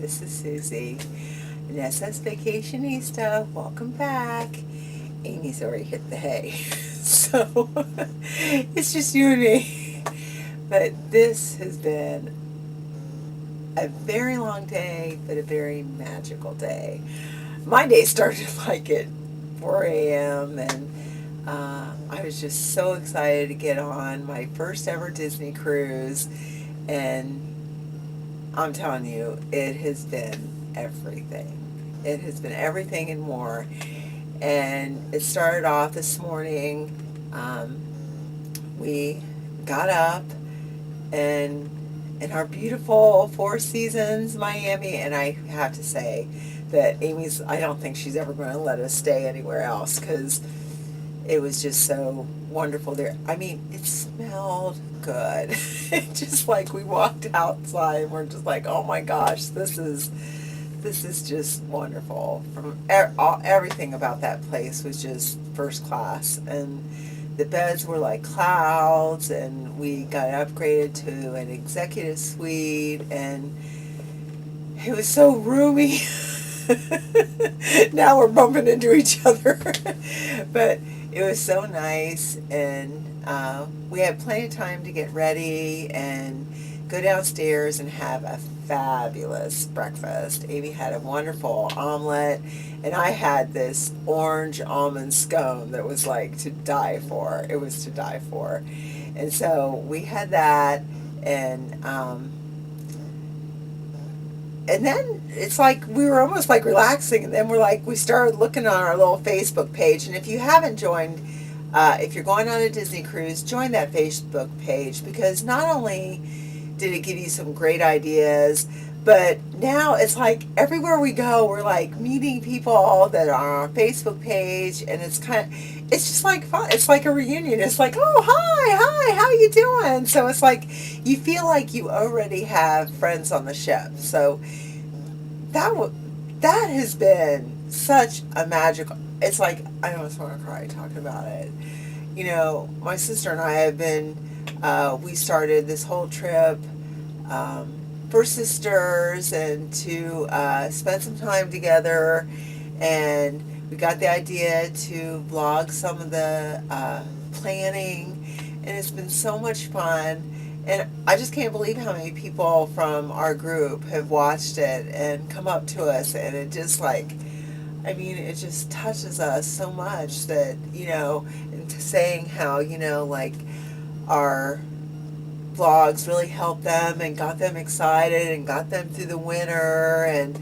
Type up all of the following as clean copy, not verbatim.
This is Susie, an SS Vacationista. Welcome back. Amy's already hit the hay, so it's just you and me. But this has been a very long day, but a very magical day. My day started like at 4 a.m. and I was just so excited to get on my first ever Disney cruise, and I'm telling you, it has been everything. It has been everything and more. And it started off this morning. We got up and in our beautiful Four Seasons Miami, and I have to say that Amy's, I don't think she's ever going to let us stay anywhere else because it was just so wonderful there. I mean, it smelled good. Just like we walked outside and we're just like, oh my gosh, this is just wonderful. Everything about that place was just first class, and the beds were like clouds, and we got upgraded to an executive suite, and it was so roomy. Now we're bumping into each other, but it was so nice, and we had plenty of time to get ready and go downstairs and have a fabulous breakfast. Amy had a wonderful omelet, and I had this orange almond scone that was like to die for. It was to die for. And so we had that, and then it's like we were almost like relaxing, and then we started looking on our little Facebook page. And if you haven't joined, if you're going on a Disney cruise, join that Facebook page, because not only did it give you some great ideas, but now it's like everywhere we go, we're like meeting people that are on our Facebook page, and it's just like fun. It's like a reunion. It's like, oh, hi, how you doing? So it's like you feel like you already have friends on the ship. So that has been such a magical. It's like I almost want to cry talking about it. You know, my sister and I have been. We started this whole trip for sisters and to spend some time together, and we got the idea to vlog some of the planning, and it's been so much fun. And I just can't believe how many people from our group have watched it and come up to us, and it just like, I mean, it just touches us so much that, and saying how, like our vlogs really helped them and got them excited and got them through the winter, and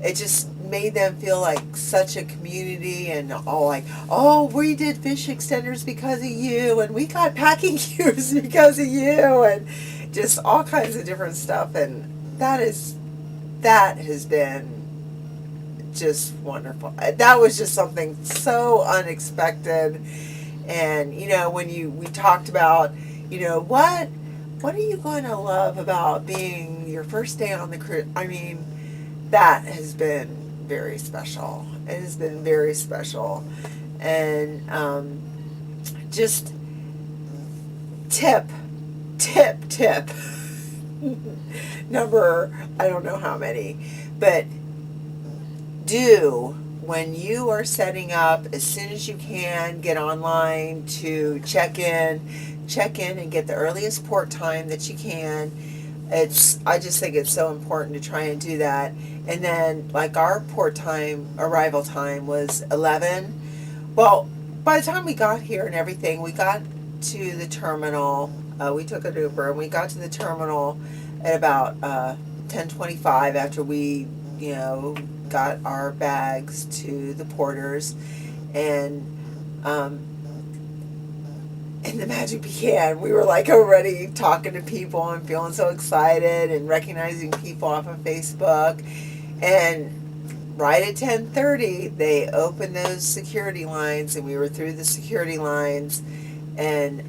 it just made them feel like such a community, and all like, oh, we did fish extenders because of you, and we got packing cubes because of you, and just all kinds of different stuff. And that has been just wonderful. That was just something so unexpected. And when we talked about, what are you going to love about being your first day on the cruise? I mean, that has been very special. It has been very special. And just tip, tip. Number, I don't know how many, but do, when you are setting up, as soon as you can, get online to check in and get the earliest port time that you can. I just think it's so important to try and do that. And then, like, our arrival time was 11. Well, by the time we got here and everything, we got to the terminal. We took an Uber, and we got to the terminal at about 10:25 after we, got our bags to the porters, and the magic began. We were like already talking to people and feeling so excited and recognizing people off of Facebook, and right at 10:30 they opened those security lines, and we were through the security lines, and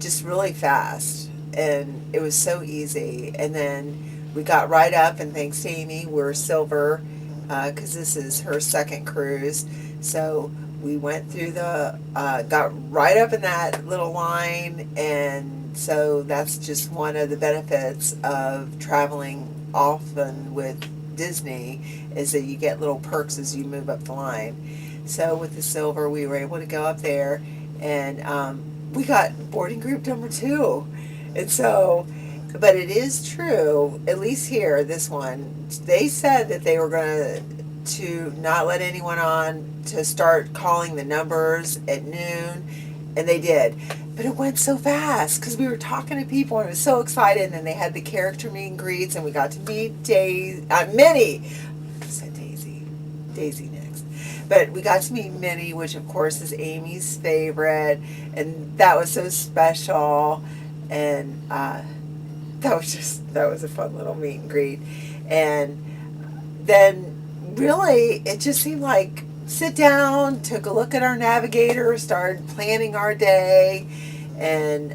just really fast, and it was so easy. And then we got right up, and thanks to Amy, we're silver, because this is her second cruise. So we went through got right up in that little line, and so that's just one of the benefits of traveling often with Disney is that you get little perks as you move up the line. So with the silver, we were able to go up there, and we got boarding group number two. And so, but it is true, at least here, this one, they said that they were going to not let anyone on to start calling the numbers at noon, and they did. But it went so fast because we were talking to people and it was so excited. And then they had the character meet and greets, and we got to meet Minnie. I said Daisy. Daisy next. But we got to meet Minnie, which of course is Amy's favorite. And that was so special. And that was a fun little meet and greet. And then really it just seemed like sit down, took a look at our navigator, started planning our day, and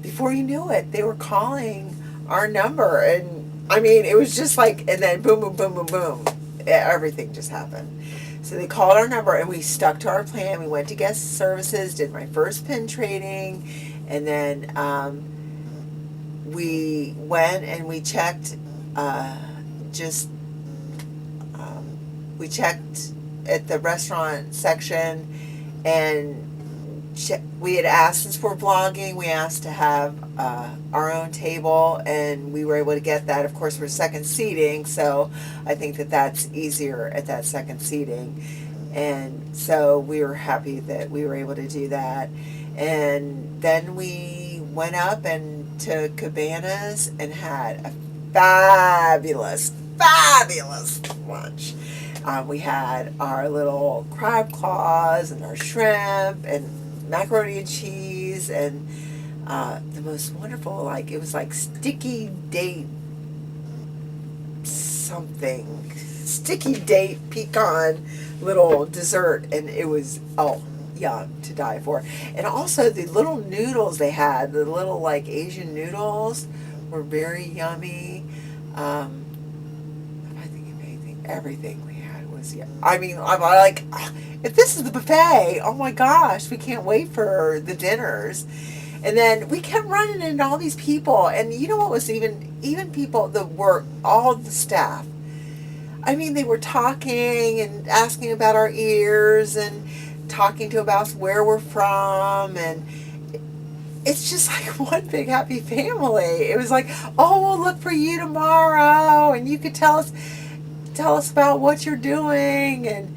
before you knew it, they were calling our number. And I mean, it was just like, and then boom, boom, boom, boom, boom, everything just happened. So they called our number, and we stuck to our plan. We went to guest services, did my first pin training, and then we went and we checked, just we checked at the restaurant section, and we had asked, since we're vlogging, we asked to have our own table, and we were able to get that. Of course, we're second seating, so I think that that's easier at that second seating. And so we were happy that we were able to do that. And then we went up and to Cabanas and had a fabulous lunch. We had our little crab claws and our shrimp and macaroni and cheese, and the most wonderful, like, it was like sticky date pecan little dessert, and it was, oh, yum, to die for. And also the little noodles they had, the little like Asian noodles, were very yummy. If I think of anything, everything we had was, yeah. I mean, I'm like, if this is the buffet, oh my gosh, we can't wait for the dinners. And then we kept running into all these people, and you know what was even people that were all the staff. I mean, they were talking and asking about our ears and talking to about where we're from, and it's just like one big happy family. It was like, oh, we'll look for you tomorrow, and you could tell us about what you're doing, and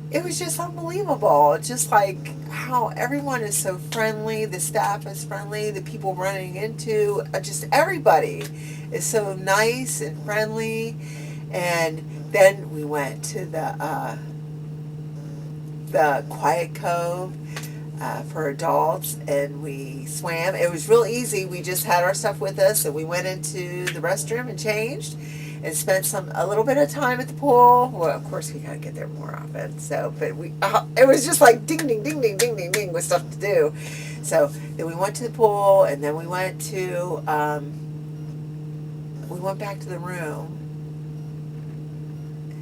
it was just unbelievable. Just like how everyone is so friendly, the staff is friendly, the people running into, just everybody is so nice and friendly. And then we went to the Quiet Cove for adults, and we swam. It was real easy. We just had our stuff with us, and we went into the restroom and changed and spent a little bit of time at the pool. Well, of course, we gotta get there more often. So, but it was just like ding, ding, ding, ding, ding, ding, ding with stuff to do. So then we went to the pool, and then we went back to the room.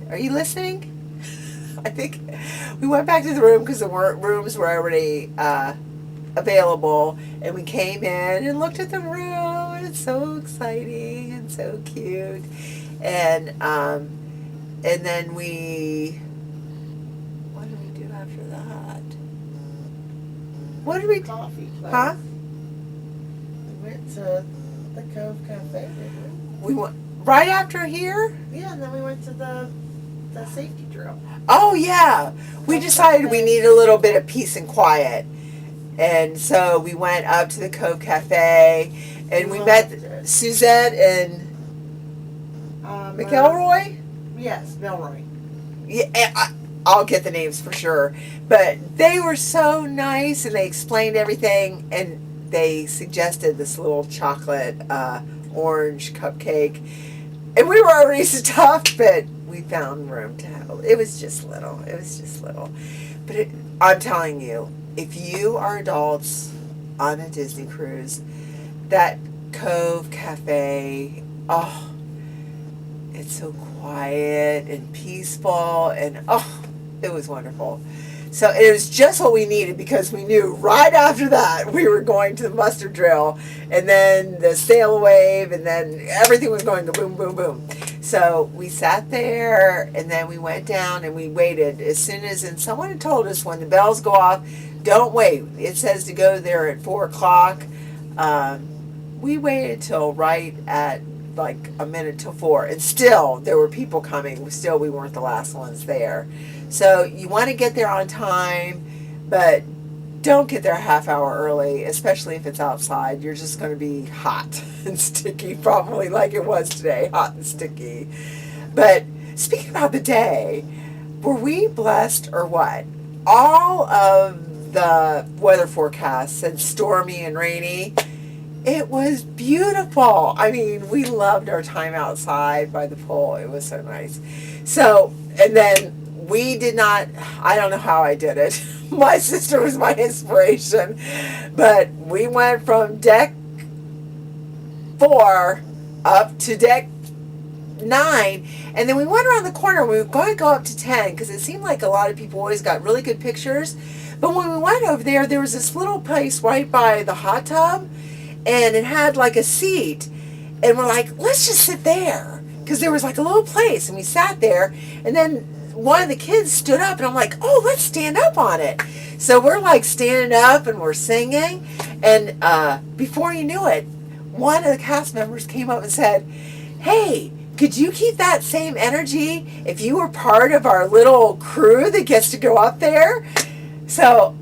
Are you listening? I think we went back to the room because the rooms were already available, and we came in and looked at the room, and it's so exciting and so cute. And then what did we do after that? What did we do? Coffee place. Huh? We went to the Cove Cafe, didn't We went right after here? we? Yeah, and then we went to the safety drill. Oh yeah. We decided we needed a little bit of peace and quiet. And so we went up to the Cove Cafe, and we met Suzette and McElroy? Yes, Milroy. Yeah, I'll get the names for sure. But they were so nice, and they explained everything, and they suggested this little chocolate orange cupcake. And we were already stuffed, but we found room to have. It was just little. But I'm telling you, if you are adults on a Disney cruise, that Cove Cafe, oh, it's so quiet and peaceful, and oh, it was wonderful. So it was just what we needed because we knew right after that we were going to the muster drill and then the sail wave and then everything was going to boom, boom, boom. So we sat there and then we went down and we waited as soon as, and someone had told us when the bells go off, don't wait. It says to go there at 4 o'clock. We waited till right at like a minute till 4 and still there were people coming. Still we weren't the last ones there. So you want to get there on time, but don't get there a half hour early, especially if it's outside. You're just going to be hot and sticky, probably like it was today, hot and sticky. But speaking about the day, were we blessed or what? All of the weather forecasts said stormy and rainy. It was beautiful. I mean, we loved our time outside by the pool. It was so nice. So, and then we did not, I don't know how I did it. My sister was my inspiration. But we went from deck 4 up to deck 9. And then we went around the corner. We were going to go up to 10 because it seemed like a lot of people always got really good pictures. But when we went over there, there was this little place right by the hot tub. And it had like a seat. And we're like, let's just sit there. Because there was like a little place. And we sat there. And then one of the kids stood up. And I'm like, oh, let's stand up on it. So we're like standing up and we're singing. And before you knew it, one of the cast members came up and said, hey, could you keep that same energy if you were part of our little crew that gets to go up there? So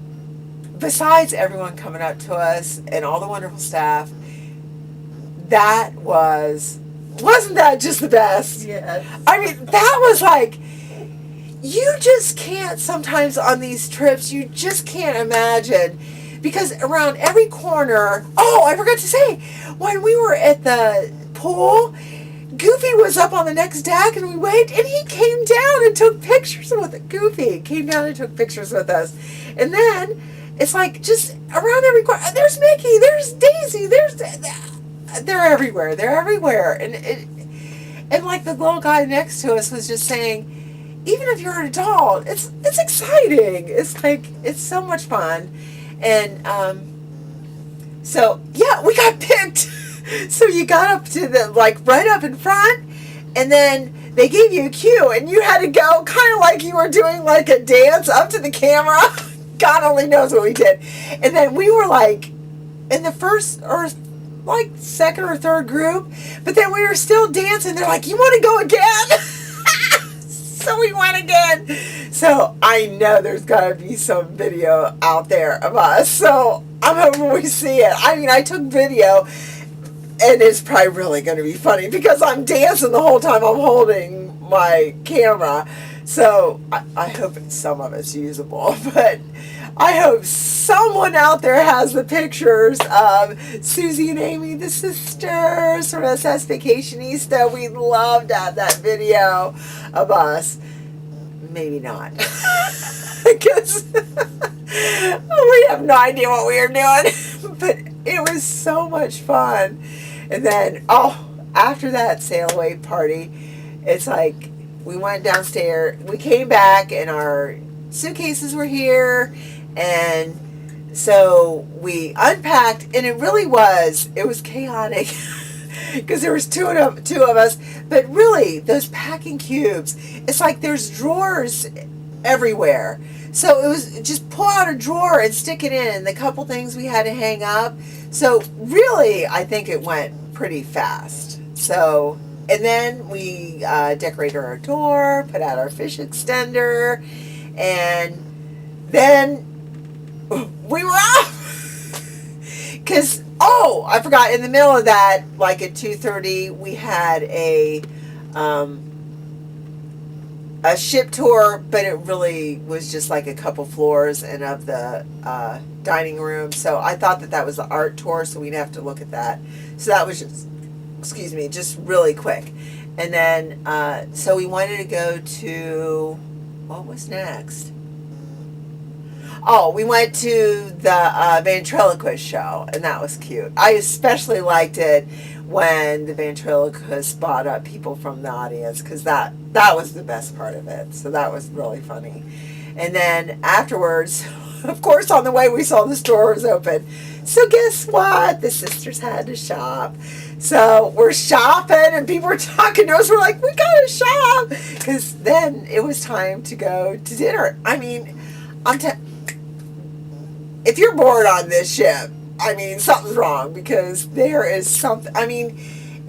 besides everyone coming up to us and all the wonderful staff, wasn't that just the best? Yes. I mean, that was like, you just can't sometimes on these trips, you just can't imagine. Because around every corner, oh, I forgot to say, when we were at the pool, Goofy was up on the next deck and we waited and he came down and took pictures with it. Goofy came down and took pictures with us. And then it's like just around every corner, there's Mickey, there's Daisy, they're everywhere. They're everywhere. And like the little guy next to us was just saying, even if you're an adult, it's exciting. It's like, it's so much fun. And so, yeah, we got picked. So you got up to the, like, right up in front, and then they gave you a cue, and you had to go kind of like you were doing, like, a dance up to the camera. God only knows what we did. And then we were, like, in the first or, like, second or third group, but then we were still dancing. They're like, you want to go again? So we went again. So I know there's got to be some video out there of us. So I'm hoping we see it. I mean, I took video, and it's probably really going to be funny because I'm dancing the whole time I'm holding my camera. So I hope some of it's usable. But I hope someone out there has the pictures of Susie and Amy, the sisters from SS Vacationista. We'd love to have that video of us. Maybe not. Because we have no idea what we are doing. But it was so much fun. And then, after that sail away party, it's like we went downstairs. We came back and our suitcases were here. And so we unpacked, and it was chaotic because there was two of us, but really those packing cubes, it's like there's drawers everywhere. So it was just pull out a drawer and stick it in, and the couple things we had to hang up. So really, I think it went pretty fast. So, and then we decorated our door, put out our fish extender, and then we were off. Because, I forgot, in the middle of that, like at 2:30, we had a ship tour, but it really was just like a couple floors and of the dining room. So I thought that was the art tour, so we'd have to look at that. So that was just really quick. And then, so we wanted to go to, what was next? We went to the ventriloquist show, and that was cute. I especially liked it when the ventriloquist brought up people from the audience, because that was the best part of it. So that was really funny. And then afterwards, of course, on the way we saw the store was open. So guess what? The sisters had to shop. So we're shopping and people are talking to us. We're like, we gotta shop. Because then it was time to go to dinner. I mean, if you're bored on this ship, I mean, something's wrong because there is something, I mean,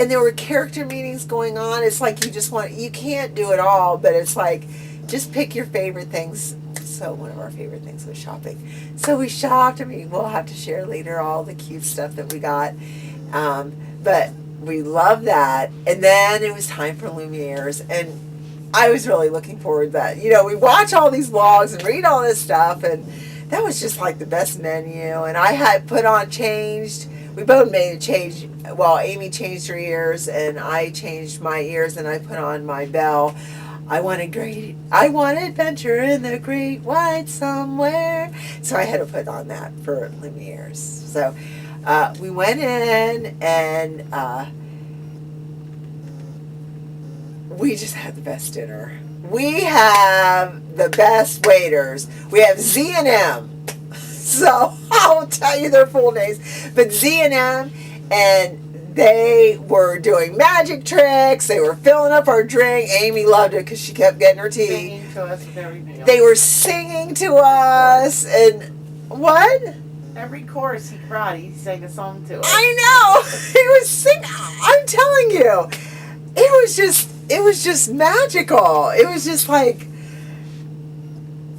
and there were character meetings going on. It's like you can't do it all, but it's like, just pick your favorite things. So one of our favorite things was shopping. So we shopped. I mean, we'll have to share later all the cute stuff that we got. But we loved that. And then it was time for Lumiere's. And I was really looking forward to that. You know, we watch all these vlogs and read all this stuff. And that was just like the best menu. And I had changed. We both made a change. Well, Amy changed her ears and I changed my ears and I put on my bell. I want adventure in the great wide somewhere. So I had to put on that for Lumiere's. So we went in and we just had the best dinner. We have the best waiters. We have Z and M. So I'll tell you their full names. But Z and M, and they were doing magic tricks. They were filling up our drink. Amy loved it because she kept getting her tea. Singing to us with every meal. They were singing to us. And what? Every chorus he brought, he sang a song to us. I know. He was singing. I'm telling you. It was just magical. It was just like,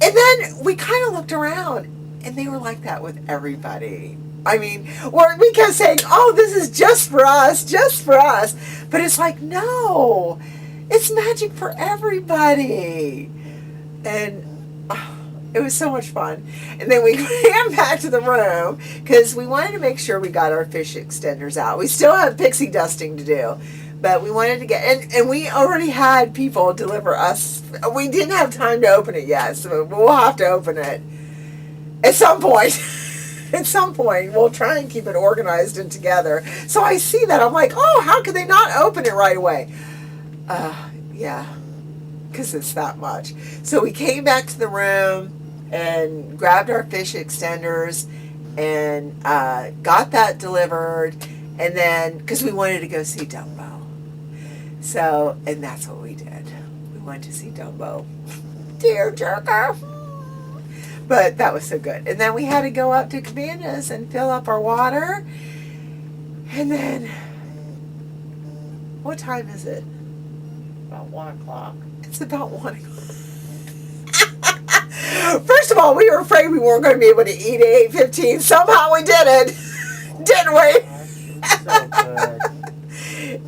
and then we kind of looked around and they were like that with everybody. I mean, we kept saying, oh, this is just for us. But it's like, no, it's magic for everybody. And it was so much fun. And then we ran back to the room because we wanted to make sure we got our fish extenders out. We still have pixie dusting to do. But we wanted to get, and we already had people deliver us. We didn't have time to open it yet, so we'll have to open it at some point. At some point, we'll try and keep it organized and together. So I see that. I'm like, oh, how could they not open it right away? Yeah, because it's that much. So we came back to the room and grabbed our fish extenders and got that delivered. And then, because we wanted to go see Dumbo. So, and that's what we did. We went to see Dumbo. Dear jerker. But that was so good. And then we had to go up to Cabanas and fill up our water. And then, what time is it? About 1 o'clock. It's about 1 o'clock. First of all, we were afraid we weren't going to be able to eat at 8:15. Somehow we did it. Didn't we? So good.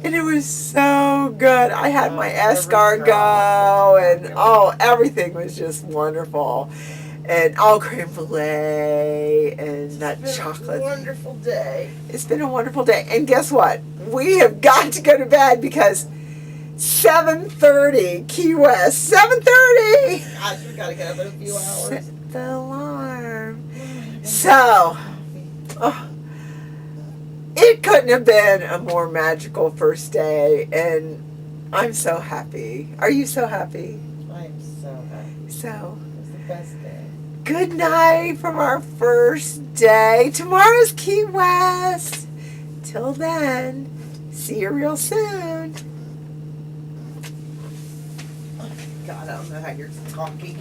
And it was so good. I had my escargot and everything was just wonderful. And creme brulee and that chocolate. It's been a wonderful day. It's been a wonderful day. And guess what? We have got to go to bed because 7:30 Key West. 7:30. Gosh, we gotta get up in a few hours. Set the alarm. So, it couldn't have been a more magical first day, and I'm so happy. Are you so happy? I'm so happy. So, It was the best day. good night from our first day. Tomorrow's Key West. Till then, see you real soon. God, I don't know how you're talking.